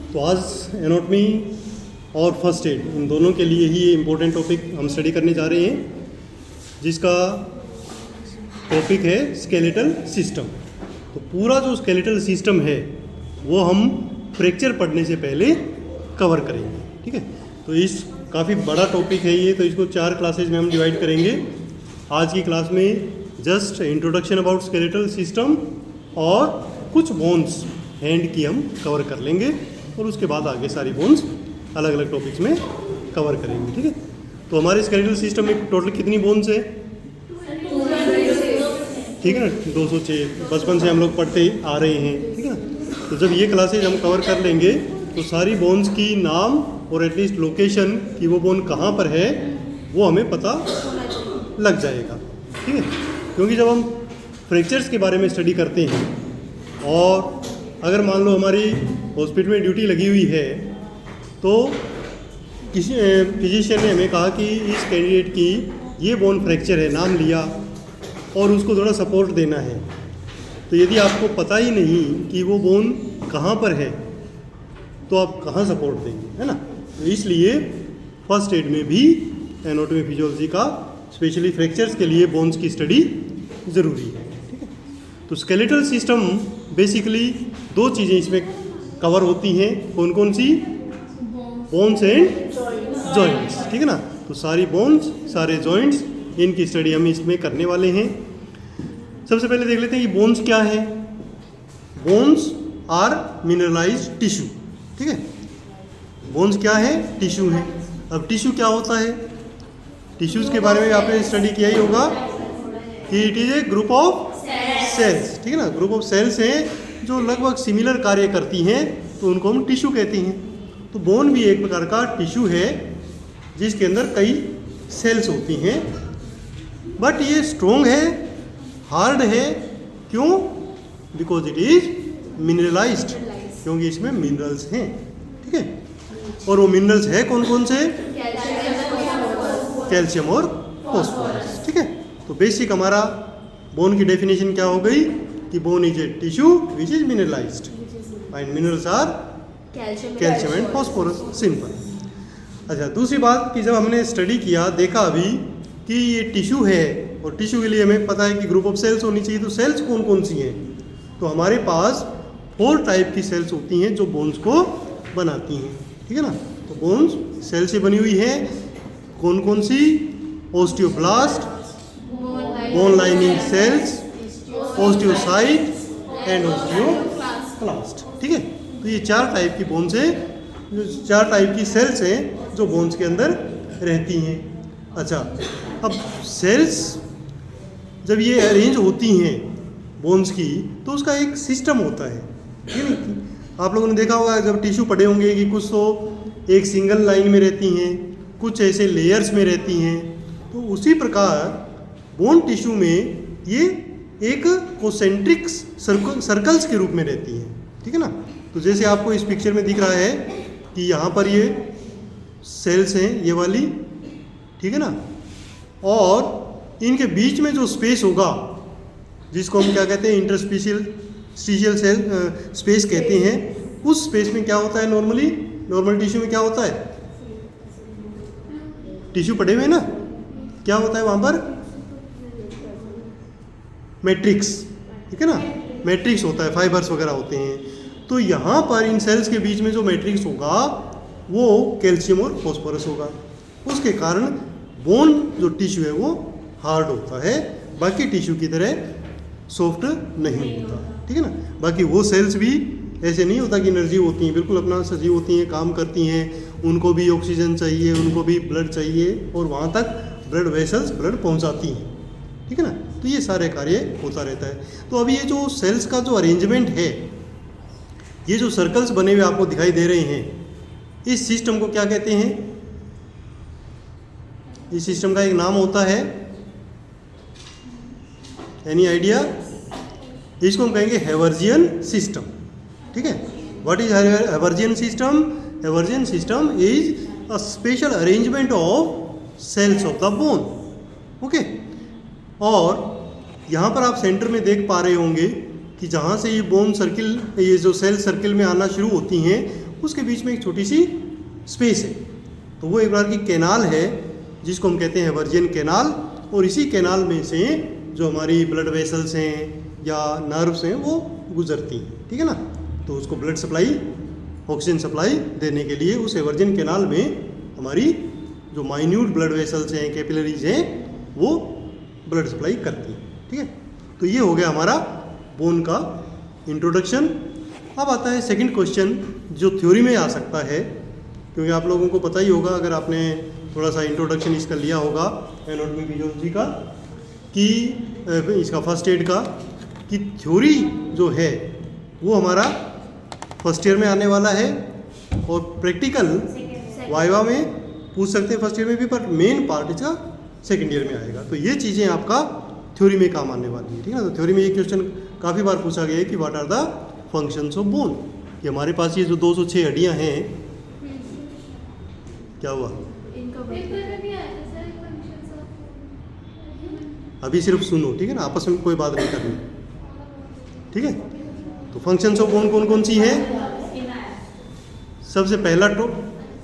तो आज एनाटॉमी और फर्स्ट एड इन दोनों के लिए ही ये इम्पोर्टेंट टॉपिक हम स्टडी करने जा रहे हैं, जिसका टॉपिक है स्केलेटल सिस्टम। तो पूरा जो स्केलेटल सिस्टम है वो हम फ्रैक्चर पढ़ने से पहले कवर करेंगे, ठीक है। तो इस काफ़ी बड़ा टॉपिक है ये, तो इसको 4 क्लासेज में हम डिवाइड करेंगे। आज की क्लास में just introduction about skeletal system और कुछ बोन्स हैंड की हम कवर कर लेंगे, और उसके बाद आगे सारी बोन्स अलग अलग टॉपिक्स में कवर करेंगे, ठीक है। तो हमारे स्केलेटल सिस्टम में टोटल कितनी बोन्स है, ठीक है ना, 206 बचपन से हम लोग पढ़ते आ रहे हैं, ठीक है ना। तो जब ये क्लासेज हम कवर कर लेंगे तो सारी बोन्स की नाम और एटलीस्ट लोकेशन कि वो बोन कहाँ पर है वो हमें पता लग जाएगा, ठीक है। क्योंकि जब हम फ्रैक्चर्स के बारे में स्टडी करते हैं और अगर मान लो हमारी हॉस्पिटल में ड्यूटी लगी हुई है, तो किसी फिजिशियन ने हमें कहा कि इस कैंडिडेट की ये बोन फ्रैक्चर है, नाम लिया और उसको थोड़ा सपोर्ट देना है। तो यदि आपको पता ही नहीं कि वो बोन कहाँ पर है तो आप कहाँ सपोर्ट देंगे, है ना। तो इसलिए फर्स्ट एड में भी एनाटॉमी फिजियोलॉजी का स्पेशली फ्रैक्चर्स के लिए बोन्स की स्टडी ज़रूरी है, ठीक है। तो स्केलेटल सिस्टम बेसिकली 2 चीज़ें इसमें कवर होती हैं, कौन कौन सी, बोन्स एंड जॉइंट्स, ठीक है ना। तो सारी बोन्स सारे जॉइंट्स इनकी स्टडी हम इसमें करने वाले हैं। सबसे पहले देख लेते हैं कि बोन्स क्या है। बोन्स आर मिनरलाइज्ड टिश्यू, ठीक है। बोन्स क्या है, टिश्यू है। अब टिश्यू क्या होता है, टिश्यूज़ के बारे में आपने स्टडी किया ही होगा कि it is a group of cells, ठीक है ना। ग्रुप ऑफ सेल्स हैं जो लगभग सिमिलर कार्य करती हैं, तो उनको हम टिश्यू कहते हैं। तो बोन भी एक प्रकार का टिश्यू है जिसके अंदर कई सेल्स होती हैं, बट ये स्ट्रॉन्ग है, हार्ड है। क्यों, बिकॉज इट इज मिनरलाइज्ड, क्योंकि इसमें मिनरल्स हैं, ठीक है। और वो मिनरल्स है कौन कौन से, कैल्शियम और फॉस्फोरस, ठीक है। तो बेसिक हमारा बोन की डेफिनेशन क्या हो गई कि bone is a tissue which is mineralised and minerals are calcium and phosphorus, simple. अच्छा, दूसरी बात कि जब हमने स्टडी किया देखा अभी कि ये टिश्यू है और टिश्यू के लिए हमें पता है कि ग्रुप ऑफ सेल्स होनी चाहिए। तो सेल्स कौन कौन सी हैं, तो हमारे पास 4 टाइप की सेल्स होती हैं जो बोन्स को बनाती हैं, ठीक है ना। तो बोन्स सेल से बनी हुई है, कौन कौन सी, osteoblast, bone lining cells, osteocyte and osteoclast, ठीक है। तो ये 4 टाइप की बोन्स हैं, जो 4 टाइप की सेल्स हैं जो बोन्स के अंदर रहती हैं। अच्छा, अब सेल्स जब ये अरेंज होती हैं बोन्स की तो उसका एक सिस्टम होता है, ठीक है। आप लोगों ने देखा होगा जब टिश्यू पड़े होंगे कि कुछ तो एक सिंगल लाइन में रहती हैं, कुछ ऐसे लेयर्स में रहती हैं। तो उसी प्रकार बोन टिश्यू में ये एक कोसेंट्रिक सर्कल्स के रूप में रहती हैं, ठीक है ना। तो जैसे आपको इस पिक्चर में दिख रहा है कि यहाँ पर ये सेल्स हैं ये वाली, ठीक है ना, और इनके बीच में जो स्पेस होगा जिसको हम क्या कहते हैं, इंटरस्पीशियल सेल स्पेस कहते हैं, उस स्पेस में क्या होता है, नॉर्मल टिश्यू में क्या होता है, टिश्यू पड़े हुए ना, क्या होता है वहाँ पर, मैट्रिक्स, ठीक है ना, मैट्रिक्स होता है, फाइबर्स वगैरह होते हैं। तो यहाँ पर इन सेल्स के बीच में जो मैट्रिक्स होगा वो कैल्शियम और फॉस्फोरस होगा। उसके कारण बोन जो टिश्यू है वो हार्ड होता है, बाकी टिश्यू की तरह सॉफ्ट नहीं होता, ठीक है ना। बाकी वो सेल्स भी ऐसे नहीं होता कि निर्जीव होती हैं, बिल्कुल अपना सजीव होती हैं, काम करती हैं, उनको भी ऑक्सीजन चाहिए, उनको भी ब्लड चाहिए और वहाँ तक ब्लड वेसल्स ब्लड पहुँचाती हैं, ठीक है ना। तो ये सारे कार्य होता रहता है। तो अब ये जो सेल्स का जो अरेंजमेंट है, ये जो सर्कल्स बने हुए आपको दिखाई दे रहे हैं, इस सिस्टम को क्या कहते हैं, इस सिस्टम का एक नाम होता है, एनी आइडिया, इसको हम कहेंगे हैवर्जियन सिस्टम, ठीक है। What is Haversian system, Haversian system is a special arrangement of cells of the bone, okay. और यहाँ पर आप सेंटर में देख पा रहे होंगे कि जहाँ से ये बोन सर्किल, ये जो सेल सर्किल में आना शुरू होती हैं उसके बीच में एक छोटी सी स्पेस है, तो वो एक प्रकार की कैनाल है जिसको हम कहते हैं वर्जिन कैनाल। और इसी कैनाल में से जो हमारी ब्लड वेसल्स हैं या नर्व्स हैं वो गुजरती हैं, ठीक है ना। तो उसको ब्लड सप्लाई, ऑक्सीजन सप्लाई देने के लिए उस वर्जिन कैनाल में हमारी जो माइन्यूट ब्लड वेसल्स हैं, कैपिलरीज हैं, वो ब्लड सप्लाई करती हैं, ठीक है। तो ये हो गया हमारा बोन का इंट्रोडक्शन। अब आता है सेकंड क्वेश्चन जो थ्योरी में आ सकता है, क्योंकि आप लोगों को पता ही होगा अगर आपने थोड़ा सा इंट्रोडक्शन इसका लिया होगा एनाटॉमी फिजियोलॉजी का, कि इसका फर्स्ट एड का, कि थ्योरी जो है वो हमारा फर्स्ट ईयर में आने वाला है और प्रैक्टिकल वाइवा में पूछ सकते हैं फर्स्ट ईयर में भी, पर मेन पार्ट इसका सेकंड ईयर में आएगा। तो ये चीज़ें आपका थ्योरी में काम आने वाली है, ठीक है ना। तो थ्योरी में ये क्वेश्चन काफ़ी बार पूछा गया है कि what are the functions of bone, कि हमारे पास ये जो 206 हड्डियाँ हैं, क्या हुआ अभी सिर्फ सुनो, ठीक है ना, आपस में कोई बात नहीं करनी, ठीक है। तो फंक्शंस ऑफ बोन कौन कौन सी है? सबसे पहला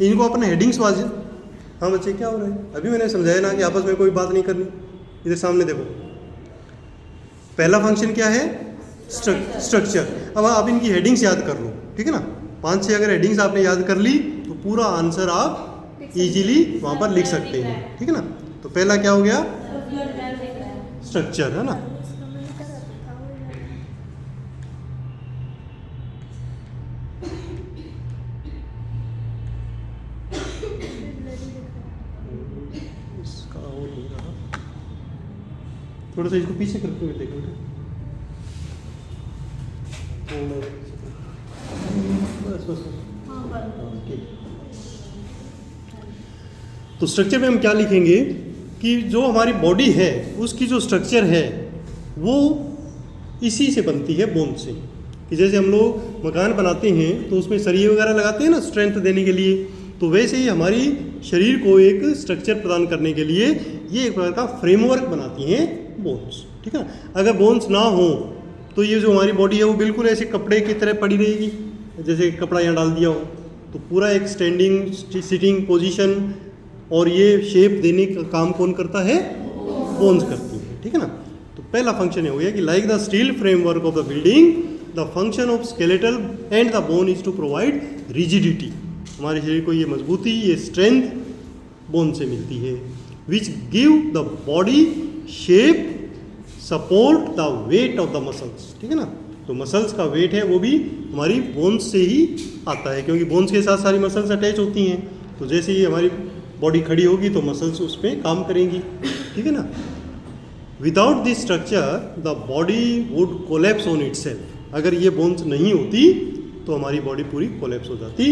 इनको अपने हेडिंग्स वाज। हाँ बच्चे क्या हो रहा है? अभी मैंने समझाया ना कि आपस में कोई बात नहीं करनी। इधर सामने देखो, पहला फंक्शन क्या है? स्ट्रक्चर। अब आप इनकी हेडिंग्स याद कर लो, ठीक है ना। 5-6 अगर हेडिंग्स आपने याद कर ली तो पूरा आंसर आप इजीली वहाँ पर लिख सकते हैं, ठीक है ना। तो पहला क्या हो गया? स्ट्रक्चर, है ना। इसका और हो रहा, थोड़ा सा इसको पीछे करते हुए देखो, बस ठीक। तो स्ट्रक्चर में हम क्या लिखेंगे कि जो हमारी बॉडी है उसकी जो स्ट्रक्चर है वो इसी से बनती है, बोन से। कि जैसे हम लोग मकान बनाते हैं तो उसमें सरिये वगैरह लगाते हैं ना स्ट्रेंथ देने के लिए, तो वैसे ही हमारी शरीर को एक स्ट्रक्चर प्रदान करने के लिए ये एक प्रकार का फ्रेमवर्क बनाती हैं बोन्स, ठीक है। अगर बोन्स ना हो तो ये जो हमारी बॉडी है वो बिल्कुल ऐसे कपड़े की तरह पड़ी रहेगी, जैसे कपड़ा यहाँ डाल दिया हो। तो पूरा एक स्टैंडिंग सिटिंग पोजीशन और ये शेप देने का काम कौन करता है? बोन्स करती है, ठीक है ना। तो पहला फंक्शन हो गया कि like the steel framework of the building the function of skeletal and the bone is to provide rigidity. हमारे शरीर को ये मजबूती, ये स्ट्रेंथ बोन से मिलती है, which give the body shape, support the weight of the muscles, ठीक है ना। तो मसल्स का वेट है वो भी हमारी बोन्स से ही आता है, क्योंकि बोन्स के साथ सारी मसल्स अटैच होती हैं। तो जैसे ही हमारी बॉडी खड़ी होगी तो मसल्स उस पर काम करेंगी, ठीक है ना। Without this structure the body would collapse on itself. अगर ये बोन्स नहीं होती तो हमारी बॉडी पूरी कोलैप्स हो जाती,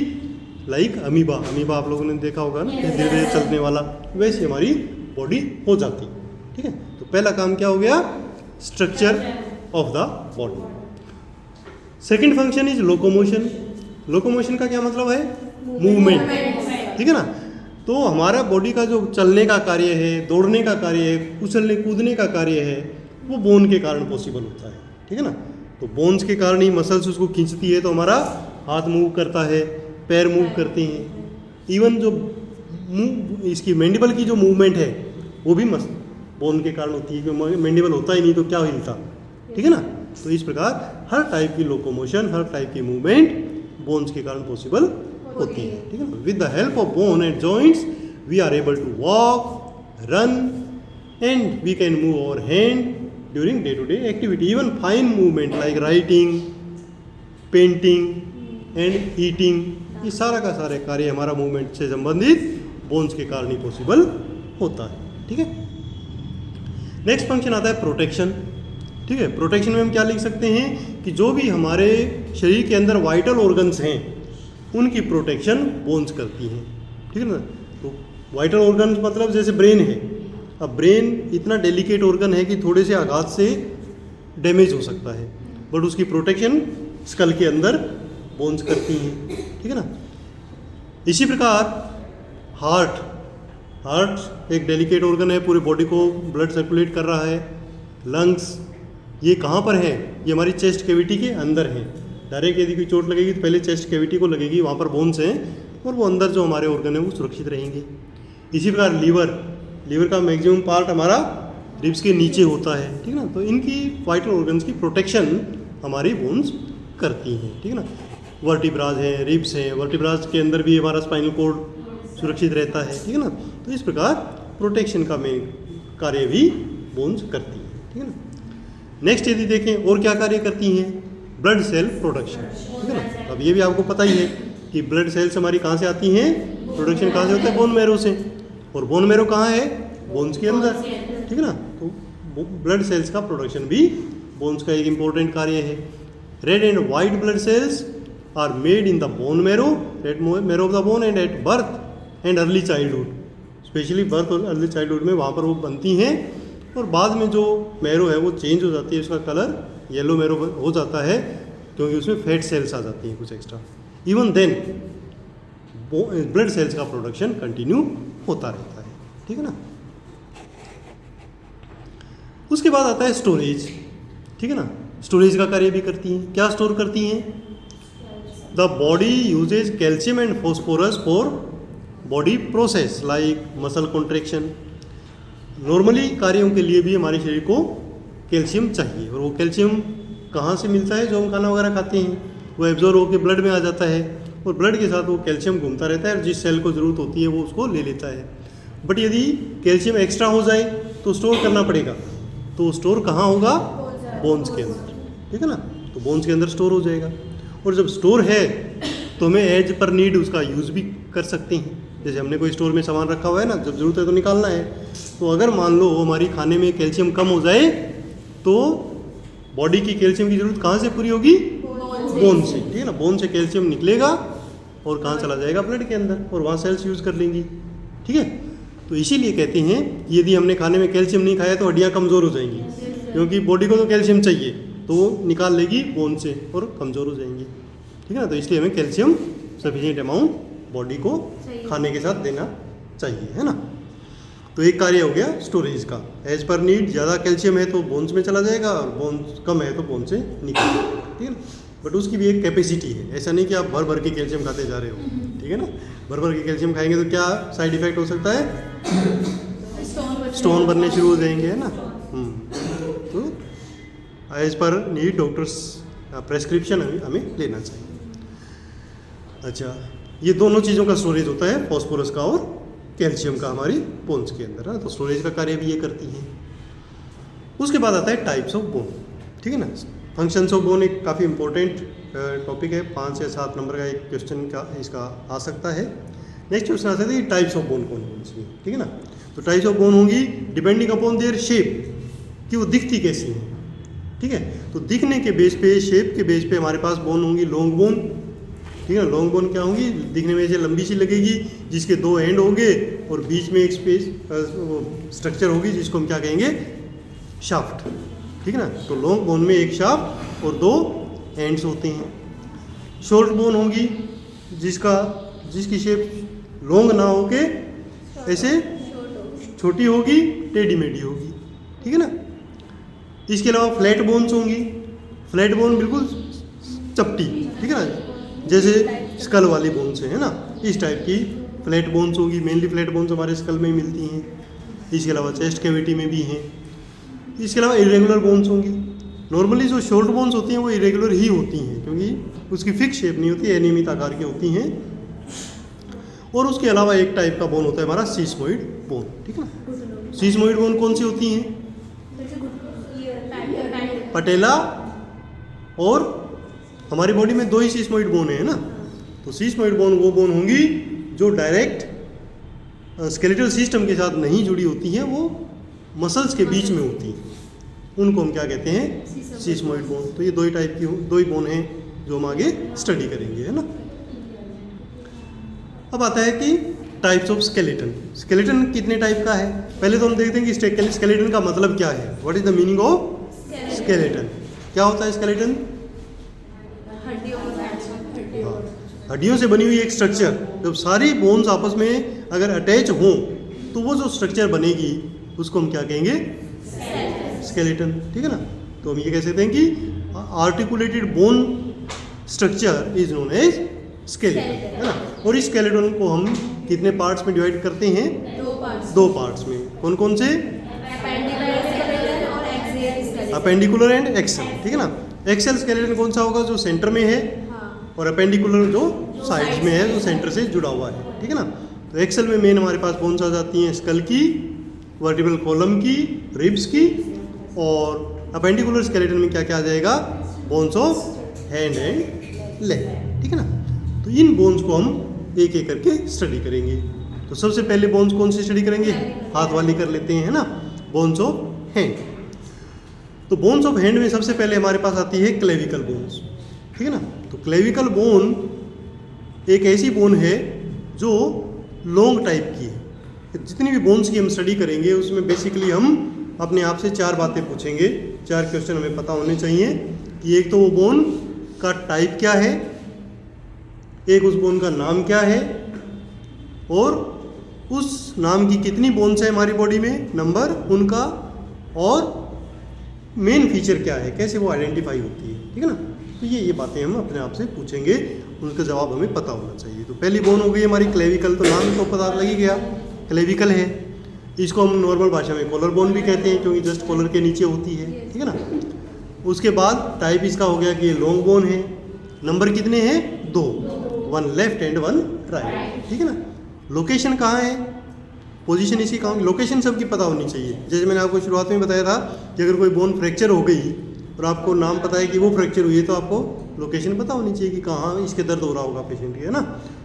लाइक अमीबा। अमीबा आप लोगों ने देखा होगा ना, धीरे धीरे चलने वाला, वैसे हमारी बॉडी हो जाती, ठीक है। तो पहला काम क्या हो गया? Structure of the body. Second function is locomotion. Locomotion का क्या मतलब है? मूवमेंट, ठीक है ना। तो हमारा बॉडी का जो चलने का कार्य है, दौड़ने का कार्य है, उछलने कूदने का कार्य है, वो बोन के कारण पॉसिबल होता है, ठीक है ना। तो बोन्स के कारण ही मसल्स उसको खींचती है, तो हमारा हाथ मूव करता है, पैर मूव करते हैं, इवन जो इसकी मैंडिबल की जो मूवमेंट है वो भी बोन के कारण होती है, क्योंकि मैंडिबल होता ही नहीं तो क्या हिलता, ठीक है ना। तो इस प्रकार हर टाइप की लोकोमोशन, हर टाइप की मूवमेंट बोन्स के कारण पॉसिबल होती है, ठीक है ना। With the help of bone and joints we are able to walk, run and we can move our hand during day to day activity. Even fine movement like writing, painting and eating, ये सारा का सारे कार्य हमारा movement से संबंधित bones के कारण ही पॉसिबल होता है, ठीक है। नेक्स्ट फंक्शन आता है प्रोटेक्शन, ठीक है। प्रोटेक्शन में हम क्या लिख सकते हैं कि जो भी हमारे शरीर के अंदर वाइटल ऑर्गन्स हैं उनकी प्रोटेक्शन बोन्स करती हैं, ठीक है ना। तो वाइटल ऑर्गन्स मतलब जैसे ब्रेन है, अब ब्रेन इतना डेलिकेट ऑर्गन है कि थोड़े से आघात से डैमेज हो सकता है, बट उसकी प्रोटेक्शन स्कल के अंदर बोन्स करती हैं, ठीक है ना। इसी प्रकार हार्ट एक डेलिकेट ऑर्गन है, पूरे बॉडी को ब्लड सर्कुलेट कर रहा है। लंग्स ये कहाँ पर है? ये हमारी चेस्ट कैविटी के अंदर है, डायरेक्ट यदि कोई चोट लगेगी तो पहले चेस्ट कैविटी को लगेगी, वहाँ पर बोन्स हैं और वो अंदर जो हमारे ऑर्गन है वो सुरक्षित रहेंगे। इसी प्रकार लीवर का मैक्सिमम पार्ट हमारा रिब्स के नीचे होता है, ठीक है ना। तो इनकी वाइटल ऑर्गन्स की प्रोटेक्शन हमारी बोन्स करती हैं, ठीक है ना। वर्टिब्राज हैं, रिब्स हैं, वर्टिब्राज के अंदर भी हमारा स्पाइनल कॉर्ड सुरक्षित रहता है, ठीक है ना। तो इस प्रकार प्रोटेक्शन का मेन कार्य भी बोन्स करती हैं, ठीक है ना। नेक्स्ट यदि देखें और क्या कार्य करती हैं, ब्लड सेल प्रोडक्शन, ठीक है ना। अब ये भी आपको पता ही है कि ब्लड सेल्स हमारी कहाँ से आती हैं, प्रोडक्शन कहाँ से होता है, बोन मैरो से, और बोन मैरो कहाँ है, बोन्स के अंदर, ठीक है ना। तो ब्लड सेल्स का प्रोडक्शन भी बोन्स का एक इम्पोर्टेंट कार्य है। Red and white blood cells are made in the bone marrow, red marrow of the bone, and at birth and early childhood, especially birth और अर्ली चाइल्डहुड में वहाँ पर वो बनती हैं, और बाद में जो मैरो है वो चेंज हो जाती है, उसका कलर येलो मैरो हो जाता है क्योंकि उसमें फैट सेल्स आ जाती हैं कुछ extra. Even then blood cells का प्रोडक्शन कंटिन्यू होता रहता है, ठीक है ना। उसके बाद आता है स्टोरेज, ठीक है ना। स्टोरेज का कार्य भी करती हैं। क्या स्टोर करती हैं, the body uses calcium and phosphorus for body process like muscle contraction. Normally कार्यों के लिए भी हमारे शरीर को कैल्शियम चाहिए, और वो कैल्शियम कहाँ से मिलता है, जो हम खाना वगैरह खाते हैं वो एब्जॉर्ब होकर ब्लड में आ जाता है, और ब्लड के साथ वो कैल्शियम घूमता रहता है, और जिस सेल को ज़रूरत होती है वो उसको ले लेता है। बट यदि कैल्शियम एक्स्ट्रा हो जाए तो स्टोर करना पड़ेगा, तो स्टोर कहाँ होगा, बोन्स के अंदर, ठीक है ना। तो बोन्स के अंदर स्टोर हो जाएगा, और जब स्टोर है तो हमें एज पर नीड उसका यूज़ भी कर सकते हैं। जैसे हमने कोई स्टोर में सामान रखा हुआ है ना, जब ज़रूरत है तो निकालना है, तो अगर मान लो हमारी खाने में कैल्शियम कम हो जाए तो बॉडी की कैल्शियम की ज़रूरत कहाँ से पूरी होगी, बोन से, ठीक है ना। बोन से कैल्शियम निकलेगा और कहाँ चला जाएगा, ब्लड के अंदर, और वहाँ सेल्स यूज़ कर लेंगी, ठीक है। तो इसीलिए कहते हैं यदि हमने खाने में कैल्शियम नहीं खाया तो हड्डियाँ कमज़ोर हो जाएंगी, क्योंकि बॉडी को तो कैल्शियम चाहिए, तो वो निकाल लेगी बोन से और कमज़ोर हो जाएंगी, ठीक है ना। तो इसलिए हमें कैल्शियम सफिशिएंट अमाउंट बॉडी को खाने के साथ देना चाहिए, है ना। तो एक कार्य हो गया स्टोरेज का, एज पर नीड, ज़्यादा कैल्शियम है तो बोन्स में चला जाएगा, और बोन्स कम है तो बोन से निकलेगा, ठीक है ना। बट उसकी भी एक कैपेसिटी है, ऐसा नहीं कि आप भर भर के कैल्शियम खाते जा रहे हो, ठीक है ना। भर भर के कैल्शियम खाएंगे तो क्या साइड इफेक्ट हो सकता है, स्टोन बनने शुरू हो जाएंगे, है ना। तो as per need doctors prescription हमें लेना चाहिए। अच्छा, ये दोनों चीज़ों का स्टोरेज होता है, फॉस्फोरस का और कैल्शियम का हमारी बोन्स के अंदर, है। तो स्टोरेज का कार्य भी ये करती हैं। उसके बाद आता है टाइप्स ऑफ बोन, ठीक है ना। फंक्शंस ऑफ बोन एक काफ़ी इंपॉर्टेंट टॉपिक है, 5 या 7 नंबर का एक क्वेश्चन का इसका आ सकता है। नेक्स्ट क्वेश्चन आ सकता है टाइप्स ऑफ बोन कौन कौन सी, ठीक है ना। तो टाइप्स ऑफ बोन होंगी डिपेंडिंग अपॉन देयर शेप, कि वो दिखती कैसी हैं, ठीक है। तो दिखने के बेस पे, शेप के बेस पे हमारे पास बोन होंगी लॉन्ग बोन, ठीक है ना। लॉन्ग बोन क्या होंगी, दिखने में ऐसे लंबी सी लगेगी, जिसके 2 एंड होंगे और बीच में एक स्पेस स्ट्रक्चर होगी जिसको हम क्या कहेंगे, शाफ्ट, ठीक है ना। तो लॉन्ग बोन में एक शाफ्ट और 2 एंड्स होते हैं। शॉर्ट बोन होगी जिसकी शेप लॉन्ग ना होके ऐसे छोटी होगी, टेढ़ी मेढ़ी होगी, ठीक है ना। इसके अलावा फ्लैट बोन्स होंगी, फ्लैट बोन बिल्कुल चपटी, ठीक है ना, जैसे स्कल वाली बोन्स है ना, इस टाइप की फ्लैट बोन्स होगी। मेनली फ्लैट बोन्स हमारे स्कल में ही मिलती हैं, इसके अलावा चेस्ट कैविटी में भी हैं। इसके अलावा इरेगुलर बोन्स होंगी। नॉर्मली जो शॉर्ट बोन्स होती हैं वो इरेगुलर ही होती हैं, क्योंकि उसकी फिक्स शेप नहीं होती, अनियमित आकार की होती हैं। और उसके अलावा एक टाइप का बोन होता है हमारा सीस्मोइड बोन, ठीक है ना। सीस्मोइड बोन कौन सी होती हैं, पटेला, और हमारी बॉडी में 2 ही सीस्मोइड बोन है ना। तो सीस्मोइड बोन वो बोन होंगी जो डायरेक्ट स्केलेटल सिस्टम के साथ नहीं जुड़ी होती हैं, वो मसल्स के बीच में होती हैं, उनको हम क्या कहते हैं, सीस्मोइड बोन। तो ये 2 ही टाइप की 2 ही बोन हैं जो हम आगे स्टडी करेंगे, है ना। अब आता है कि टाइप्स ऑफ स्केलेटन। स्केलेटन कितने टाइप का है, पहले तो हम देखते हैं कि स्केलेटन का मतलब क्या है, what is the meaning of skeleton. क्या होता है स्केलेटन, हड्डियों से बनी हुई एक स्ट्रक्चर। जब सारी बोन्स आपस में अगर अटैच हों तो वो जो स्ट्रक्चर बनेगी उसको हम क्या कहेंगे, स्केलेटन, ठीक है ना। तो हम ये कह सकते हैं कि articulated bone structure is known as skeleton, है ना। और इस स्केलेटन को हम कितने पार्ट्स में डिवाइड करते हैं? दो पार्ट्स में। कौन कौन से? अपेंडिकुलर एंड एक्सल, ठीक है ना। एक्सल स्केलेटन कौन सा होगा? जो सेंटर में है, और अपेंडिकुलर जो साइड्स में है, जो सेंटर से जुड़ा हुआ है, ठीक है ना। तो एक्सल में मेन हमारे पास बोन्स आ जाती हैं स्कल की, वर्टिब्रल कॉलम की, रिब्स की, और अपेंडिकुलर स्केलेटन में क्या क्या आ जाएगा? Bones of hand and leg, ठीक है ना। तो इन बोन्स को हम एक एक करके स्टडी करेंगे। तो सबसे पहले बोन्स कौन सी स्टडी करेंगे? हाथ वाली कर लेते हैं, है ना, बोन्स ऑफ हैंड। तो बोन्स ऑफ हैंड में सबसे पहले हमारे पास आती है क्लेविकल बोन्स, ठीक है ना। तो क्लेविकल बोन एक ऐसी बोन है जो लॉन्ग टाइप की है। जितनी भी बोन्स की हम स्टडी करेंगे उसमें बेसिकली हम अपने आप से 4 बातें पूछेंगे, 4 क्वेश्चन हमें पता होने चाहिए कि एक तो वो बोन का टाइप क्या है, एक उस बोन का नाम क्या है, और उस नाम की कितनी बोन्स है हमारी बॉडी में, नंबर उनका, और मेन फीचर क्या है, कैसे वो आइडेंटिफाई होती है, ठीक है ना। तो ये बातें हम अपने आप से पूछेंगे, उनका जवाब हमें पता होना चाहिए। तो पहली बोन हो गई हमारी क्लेविकल, तो नाम तो पता लग ही गया, क्लेविकल है। इसको हम नॉर्मल भाषा में कॉलर बोन भी कहते हैं, क्योंकि जस्ट कॉलर के नीचे होती है, ठीक है ना। उसके बाद टाइप इसका हो गया कि ये लॉन्ग बोन है। नंबर कितने हैं? 2, 1 लेफ्ट एंड 1 राइट, ठीक है ना। लोकेशन कहाँ है? पोजीशन इसकी कहाँ? लोकेशन सबकी पता होनी चाहिए। जैसे मैंने आपको शुरुआत में बताया था कि अगर कोई बोन फ्रैक्चर हो गई और आपको नाम पता है कि वो फ्रैक्चर हुई है, तो आपको लोकेशन पता होनी चाहिए कि कहाँ इसके दर्द हो रहा होगा पेशेंट के, है ना।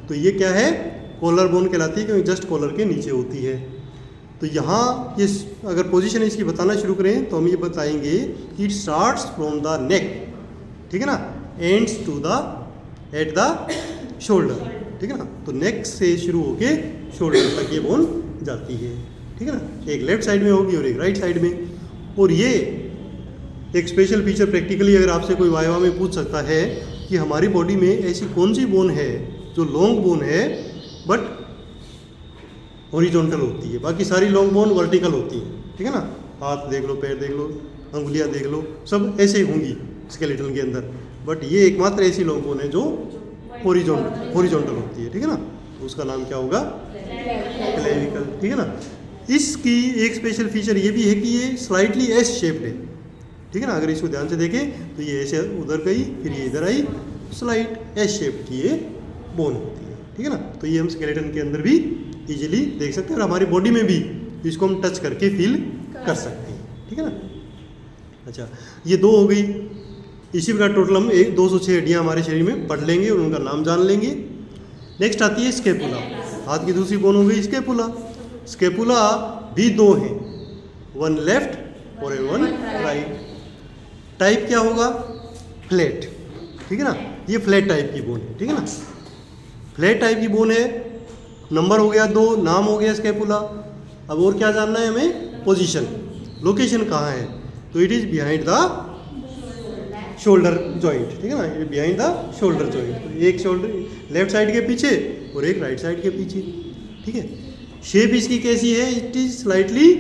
तो ये क्या है? कॉलर बोन कहलाती है, क्योंकि जस्ट कॉलर के नीचे होती है। तो यहाँ ये अगर पोजीशन इसकी बताना शुरू करें तो हम ये बताएंगे कि it starts from the neck, ठीक है ना, ends to the at the shoulder, ठीक है ना। तो नेक से शुरू होके शोल्डर तक ये बोन जाती है, ठीक है ना। एक लेफ्ट साइड में होगी और एक राइट साइड में। और ये एक स्पेशल फीचर प्रैक्टिकली अगर आपसे कोई वाइवा में पूछ सकता है कि हमारी बॉडी में ऐसी कौन सी बोन है जो लॉन्ग बोन है बट हॉरिजॉन्टल होती है, बाकी सारी लॉन्ग बोन वर्टिकल होती है, ठीक है ना। हाथ देख लो, पैर देख लो, अंगुलियां देख लो, सब ऐसे ही होंगी स्केलेटन के अंदर, बट ये एकमात्र ऐसी लॉन्ग बोन है जो हॉरिजॉन्टल होती है, ठीक है ना। उसका नाम क्या होगा? क्लेविकल, ठीक है ना। इसकी एक स्पेशल फीचर ये भी है कि ये स्लाइटली एस शेप्ड है, ठीक है ना। अगर इसको ध्यान से देखें तो ये ऐसे उधर गई, फिर ये इधर आई, स्लाइट एस शेप की ये बोन होती है, ठीक है ना। तो ये हम स्केलेटन के अंदर भी इजीली देख सकते हैं और हमारी बॉडी में भी इसको हम टच करके फील कर सकते हैं, ठीक है ना। अच्छा, ये 2 हो गई। इसी प्रकार टोटल हम 206 हड्डियाँ हमारे शरीर में पढ़ लेंगे और उनका नाम जान लेंगे। नेक्स्ट आती है स्केपुला। हाथ की दूसरी बोन हो गई स्केपुला। स्केपुला भी 2 हैं, 1 लेफ्ट और 1 राइट। टाइप क्या होगा? फ्लैट, ठीक है ना। ये फ्लैट टाइप की बोन है, ठीक है ना। फ्लैट टाइप की बोन है। नंबर हो गया 2, नाम हो गया स्केपुला। अब और क्या जानना है हमें? पोजीशन, लोकेशन कहाँ है? तो it is behind the shoulder joint, ठीक है ना। ये बिहाइंड द शोल्डर जॉइंट, एक शोल्डर लेफ्ट साइड के पीछे और एक राइट साइड के पीछे, ठीक है। शेप इसकी कैसी है? It is slightly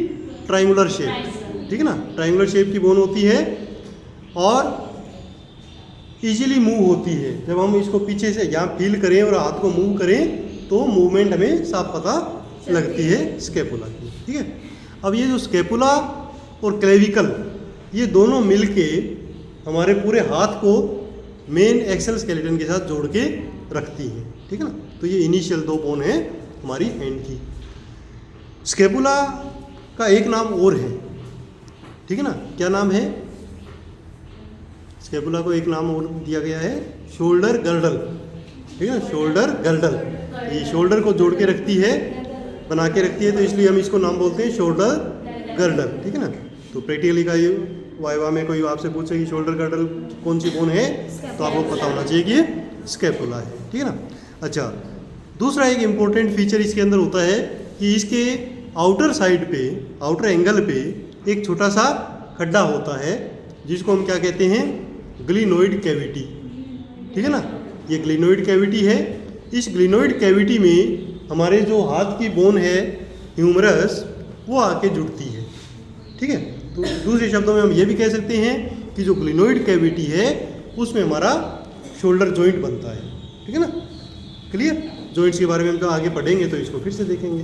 triangular shape, ठीक है ना। ट्राइंगुलर शेप की बोन होती है और इजीली मूव होती है। जब हम इसको पीछे से यहाँ फील करें और हाथ को मूव करें तो मूवमेंट हमें साफ पता लगती है स्केपुला की, ठीक है। अब ये जो स्केपुला और क्लेविकल ये दोनों मिलके हमारे पूरे हाथ को मेन एक्सल स्केलेटन के साथ जोड़ के रखती है, ठीक है ना। तो ये इनिशियल 2 बोन है हमारी हैंड की। स्केपुला का एक नाम और है, ठीक है ना। क्या नाम है? स्केपुला को एक नाम और दिया गया है, शोल्डर गर्डल, ठीक है ना। शोल्डर गर्डल, ये शोल्डर को जोड़ के रखती है, बना के रखती है, तो इसलिए हम इसको नाम बोलते हैं शोल्डर गर्डल, ठीक है ना। तो प्रैक्टिकली का ये वाइवा में कोई आपसे पूछे कि शोल्डर गर्डल कौन सी बोन है, तो आपको पता होना चाहिए कि ये स्केपुला है, ठीक है ना। अच्छा, दूसरा एक इम्पोर्टेंट फीचर इसके अंदर होता है कि इसके आउटर साइड पे, आउटर एंगल पे एक छोटा सा खड्डा होता है जिसको हम क्या कहते हैं? ग्लिनोइड कैविटी, ठीक है ना। ये ग्लिनोइड कैविटी है। इस ग्लिनोइड कैविटी में हमारे जो हाथ की बोन है ह्यूमरस वो आके जुड़ती है, ठीक है। तो दूसरे शब्दों में हम ये भी कह सकते हैं कि जो ग्लिनोइड कैविटी है उसमें हमारा शोल्डर जॉइंट बनता है, ठीक है ना। क्लियर? जॉइंट्स के बारे में हम तो आगे पढ़ेंगे तो इसको फिर से देखेंगे।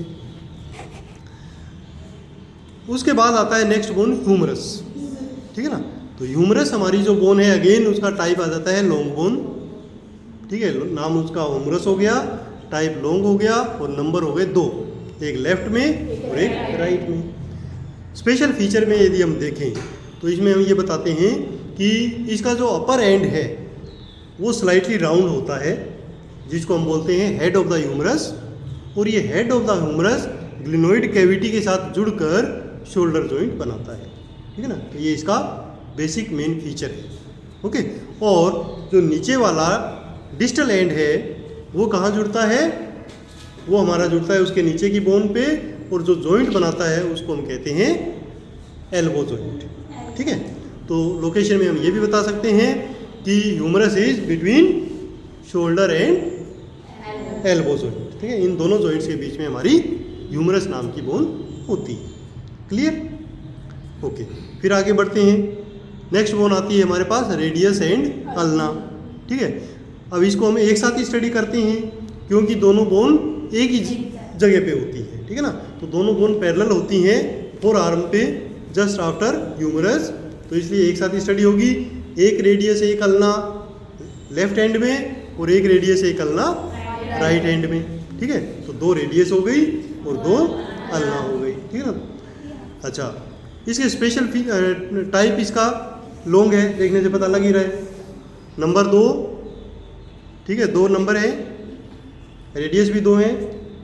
उसके बाद आता है नेक्स्ट बोन ह्यूमरस, ठीक है ना। तो ह्यूमरस हमारी जो बोन है अगेन उसका टाइप आ जाता है लॉन्ग बोन, ठीक है। नाम उसका ह्यूमरस हो गया, टाइप लॉन्ग हो गया और नंबर हो गए 2, एक लेफ्ट में और एक राइट में। स्पेशल फीचर में यदि हम देखें तो इसमें हम ये बताते हैं कि इसका जो अपर एंड है वो स्लाइटली राउंड होता है, जिसको हम बोलते हैं हेड ऑफ द ह्यूमरस, और ये head of the humerus glenoid cavity के साथ जुड़कर शोल्डर जॉइंट बनाता है, ठीक है ना। तो ये इसका बेसिक मेन फीचर है, ओके। और जो नीचे वाला डिस्टल एंड है वो कहाँ जुड़ता है, वो हमारा जुड़ता है उसके नीचे की बोन पे, और जो जॉइंट बनाता है उसको हम कहते हैं एल्बो जॉइंट, ठीक है। तो लोकेशन में हम ये भी बता सकते हैं कि humerus is between shoulder and elbow joint, ठीक है। इन दोनों जॉइंट्स के बीच में हमारी ह्यूमरस नाम की बोन होती है। क्लियर? ओके, फिर आगे बढ़ते हैं। नेक्स्ट बोन आती है हमारे पास रेडियस एंड अल्ना, ठीक है। अब इसको हम एक साथ ही स्टडी करते हैं क्योंकि दोनों बोन एक ही जगह पे होती है, ठीक है ना। तो दोनों बोन पैरेलल होती हैं फोर आर्म पे जस्ट आफ्टर ह्यूमरस, तो इसलिए एक साथ ही स्टडी होगी। एक रेडियस एक अल्ना लेफ्ट हैंड में और एक रेडियस एक अल्ना राइट हैंड में, ठीक है। तो 2 रेडियस हो गई और 2 अल्ना हो गई, ठीक है ना। अच्छा, इसके स्पेशल टाइप इसका लॉन्ग है, देखने से पता लग ही रहा है। नंबर 2, ठीक है, 2 नंबर है, रेडियस भी 2 हैं,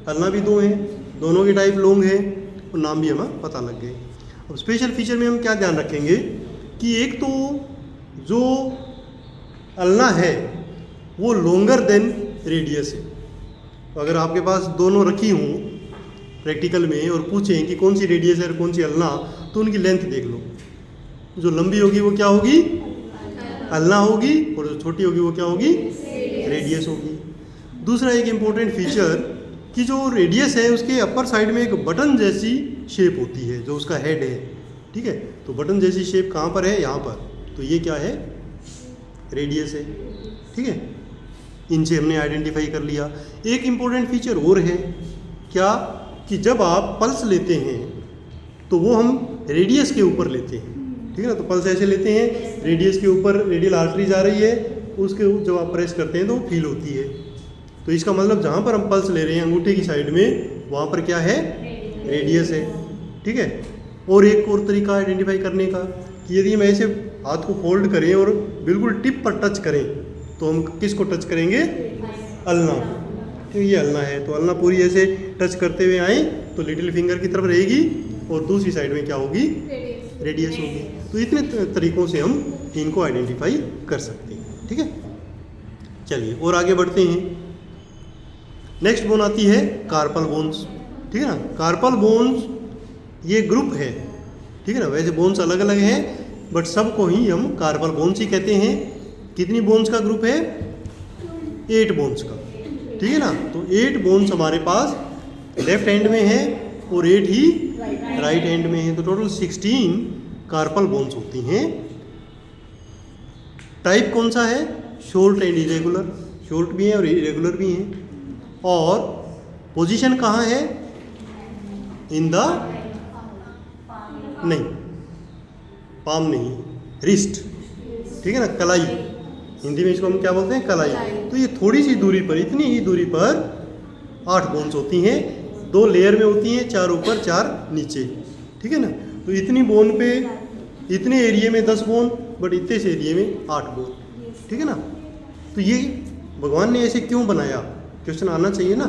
अल्ना भी 2 हैं, दोनों की टाइप लॉन्ग है और नाम भी हमें पता लग गए। अब स्पेशल फीचर में हम क्या ध्यान रखेंगे कि एक तो जो अल्ना है वो लॉन्गर देन रेडियस है। तो अगर आपके पास दोनों रखी हूँ प्रैक्टिकल में और पूछें कि कौन सी रेडियस है और कौन सी अल्ना, तो उनकी लेंथ देख लो। जो लंबी होगी वो क्या होगी, अल्ना होगी, और जो छोटी होगी वो क्या होगी, रेडियस होगी। दूसरा एक इम्पोर्टेंट फीचर कि जो रेडियस है उसके अपर साइड में एक बटन जैसी शेप होती है जो उसका हेड है, ठीक है। तो बटन जैसी शेप कहाँ पर है, यहाँ पर, तो ये क्या है, रेडियस है, ठीक है। इनसे हमने आइडेंटिफाई कर लिया। एक इम्पोर्टेंट फीचर और है क्या, कि जब आप पल्स लेते हैं तो वो हम रेडियस के ऊपर लेते हैं, ठीक है ना। तो पल्स ऐसे लेते हैं, रेडियस के ऊपर रेडियल आर्टरी जा रही है, उसके जब आप प्रेस करते हैं तो फील होती है। तो इसका मतलब जहाँ पर हम पल्स ले रहे हैं अंगूठे की साइड में, वहाँ पर क्या है, रेडियस है, ठीक है। और एक और तरीका आइडेंटिफाई करने का कि यदि हम ऐसे हाथ को फोल्ड करें और बिल्कुल टिप पर टच करें तो हम किसको टच करेंगे, अल्ना, तो ये अल्ना है। तो अल्ना पूरी ऐसे टच करते हुए आए तो लिटिल फिंगर की तरफ रहेगी और दूसरी साइड में क्या होगी, रेडियस होगी। तो इतने तरीकों से हम इनको आइडेंटिफाई कर सकते हैं, ठीक है। चलिए और आगे बढ़ते हैं। नेक्स्ट बोन आती है कार्पल बोन्स, ठीक है ना। कार्पल बोन्स ये ग्रुप है, ठीक है ना। वैसे बोन्स अलग अलग हैं बट सबको ही हम कार्पल बोन्स ही कहते हैं। कितनी बोन्स का ग्रुप है, 8 बोन्स का, ठीक है ना। तो 8 बोन्स हमारे पास लेफ्ट हैंड में है और 8 ही राइट हैंड में है। तो टोटल 16 कार्पल बोन्स होती हैं। टाइप कौन सा है, शॉर्ट एंड इरेगुलर, शॉर्ट भी है और इरेगुलर भी हैं। और पोजीशन कहाँ है, इन द, नहीं पाम नहीं, रिस्ट, ठीक है ना, कलाई, हिंदी में इसको हम क्या बोलते हैं, कलाई। तो ये थोड़ी सी दूरी पर, इतनी ही दूरी पर 8 बोन्स होती हैं। 2 लेयर में होती हैं, 4 ऊपर 4 नीचे, ठीक है ना। तो इतनी बोन पे, इतने एरिया में 10 बोन, बट इतने से एरिया में 8 बोन, ठीक है ना। तो ये भगवान ने ऐसे क्यों बनाया, क्वेश्चन आना चाहिए ना।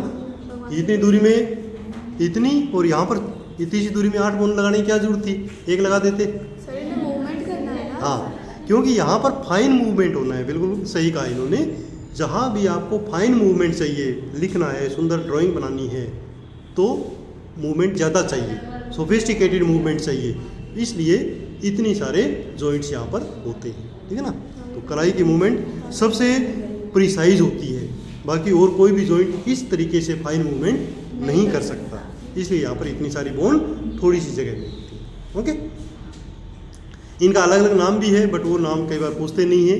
इतनी दूरी में इतनी और यहाँ पर इतनी सी दूरी में 8 बोन लगाने की क्या जरूरत थी, एक लगा देते। मूवमेंट करना है ना। हाँ, क्योंकि यहाँ पर फाइन मूवमेंट होना है, बिल्कुल सही कहा इन्होंने। जहाँ भी आपको फाइन मूवमेंट चाहिए, लिखना है, सुंदर ड्राइंग बनानी है, तो मूवमेंट ज़्यादा चाहिए, सोफिस्टिकेटेड मूवमेंट चाहिए, इसलिए इतनी सारे जॉइंट्स यहाँ पर होते हैं, ठीक है ना। तो कलाई की मूवमेंट सबसे प्रिसाइज होती है, बाकी और कोई भी जॉइंट इस तरीके से फाइन मूवमेंट नहीं कर सकता, इसलिए यहाँ पर इतनी सारी बोन थोड़ी सी जगह में होती है, ओके। इनका अलग अलग नाम भी है बट वो नाम कई बार पूछते नहीं है,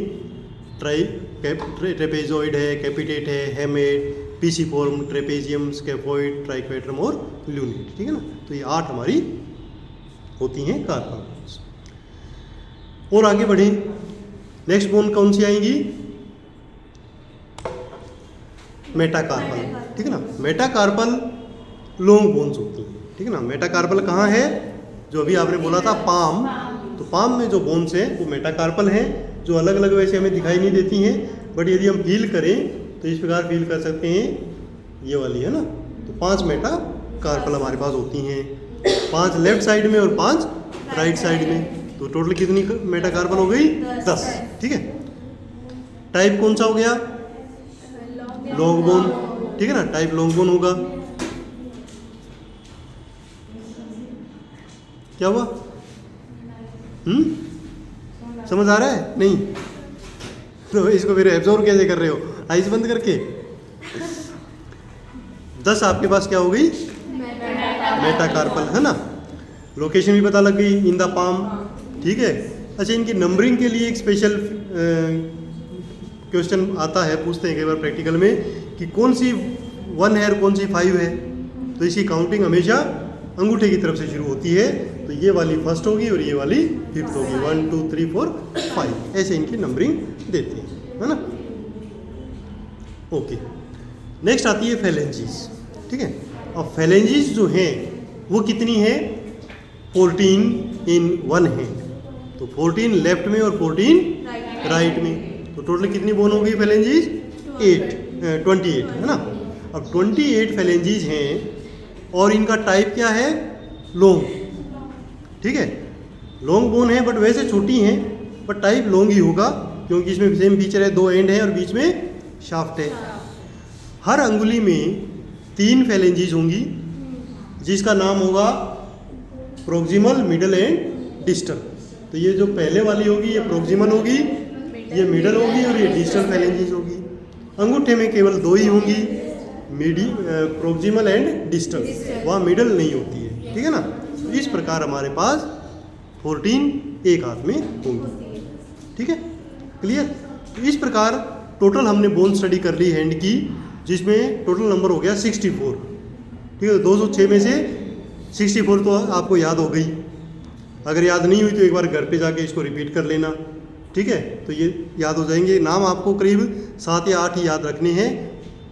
ट्रेपेजॉइड है, कैपिटेट है, हेमेट, पीसीफॉर्म, ट्रेपेजियम, स्केफोइड, ट्राइक्वेट्रम और ल्यूनेट, ठीक है ना। तो ये 8 हमारी होती हैं कार्पल बोन्स। और आगे बढ़े, नेक्स्ट बोन कौन सी आएंगी? मेटाकार्पल, ठीक है ना। मेटाकार्पल लॉन्ग बोन्स होती हैं, ठीक है ना। मेटाकार्पल कहाँ है? जो अभी आपने बोला था पाम, तो पाम में जो बोन्स हैं वो मेटाकार्पल हैं, जो अलग अलग वैसे हमें दिखाई नहीं देती हैं, बट यदि हम फील करें तो इस प्रकार फील कर सकते हैं, ये वाली है ना। तो 5 मेटाकार्पल हमारे पास होती हैं, 5 लेफ्ट साइड में और 5 राइट साइड में। तो टोटल कितनी मेटाकार्पल हो गई? 10, ठीक है। टाइप कौन सा हो गया? लॉन्ग बोन, ठीक है ना। टाइप लॉन्ग बोन होगा। क्या हुआ? समझ आ रहा है? नहीं तो इसको फिर एब्जॉर्ब कैसे कर रहे हो? आइज बंद करके। 10 आपके पास क्या हो गई? मेटाकार्पल, है ना। लोकेशन भी पता लग गई, इन द पाम, ठीक है। अच्छा, इनकी नंबरिंग के लिए एक स्पेशल क्वेश्चन आता है, पूछते हैं कई बार प्रैक्टिकल में कि कौन सी 1 है और कौन सी 5 है। तो इसकी काउंटिंग हमेशा अंगूठे की तरफ से शुरू होती है। तो ये वाली फर्स्ट होगी और ये वाली 5th होगी। 1 2 3 4 5 ऐसे इनकी नंबरिंग देते हैं, है ना। ओके, नेक्स्ट आती है फेलेंजीज, ठीक है। अब फेलेंजीज जो हैं वो कितनी है? 14 इन 1 हैंड। तो 14 लेफ्ट में और 14 राइट में। तो टोटल कितनी बोन हो गई फेलेंजीज? 28, है ना। अब 28 फेलेंजीज हैं और इनका टाइप क्या है? लॉन्ग, ठीक है। लॉन्ग बोन है बट वैसे छोटी हैं, बट टाइप लॉन्ग ही होगा क्योंकि इसमें सेम फीचर है, 2 एंड है और बीच में शाफ्ट है। हर अंगुली में 3 फेलेंजीज होंगी जिसका नाम होगा प्रोक्सिमल, मिडल एंड डिस्टल। तो ये जो पहले वाली होगी ये प्रोक्सिमल होगी, ये मिडल होगी और ये डिस्टल फेलेंजीज होगी। अंगूठे में केवल 2 ही होंगी, प्रोक्सिमल एंड डिस्टल, वहाँ मिडल नहीं होती है, ठीक है ना। तो इस प्रकार हमारे पास 14 एक हाथ में होंगी, ठीक है, क्लियर। तो इस प्रकार टोटल हमने बोन स्टडी कर ली हैंड की, जिसमें टोटल नंबर हो गया 64, ठीक है। 206 में से 64 तो आपको याद हो गई। अगर याद नहीं हुई तो एक बार घर पे जाके इसको रिपीट कर लेना, ठीक है। तो ये याद हो जाएंगे। नाम आपको करीब 7 या 8 ही याद रखने हैं।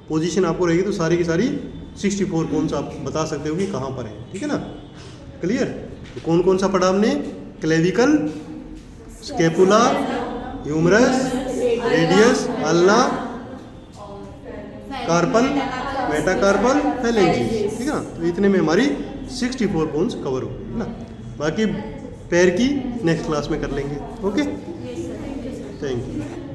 पोजीशन आपको रहेगी तो सारी की सारी 64 बोन्स आप बता सकते हो कि कहाँ पर है, ठीक है ना, क्लियर। तो कौन कौन सा पढ़ा हमने? Clavicle, scapula, humerus, radius, ulna, carpal, metacarpal, phalanges, ठीक है ना। तो इतने में हमारी 64 बोन्स कवर हो गई, है ना। बाकी पैर की नेक्स्ट क्लास में कर लेंगे। Okay, thank you.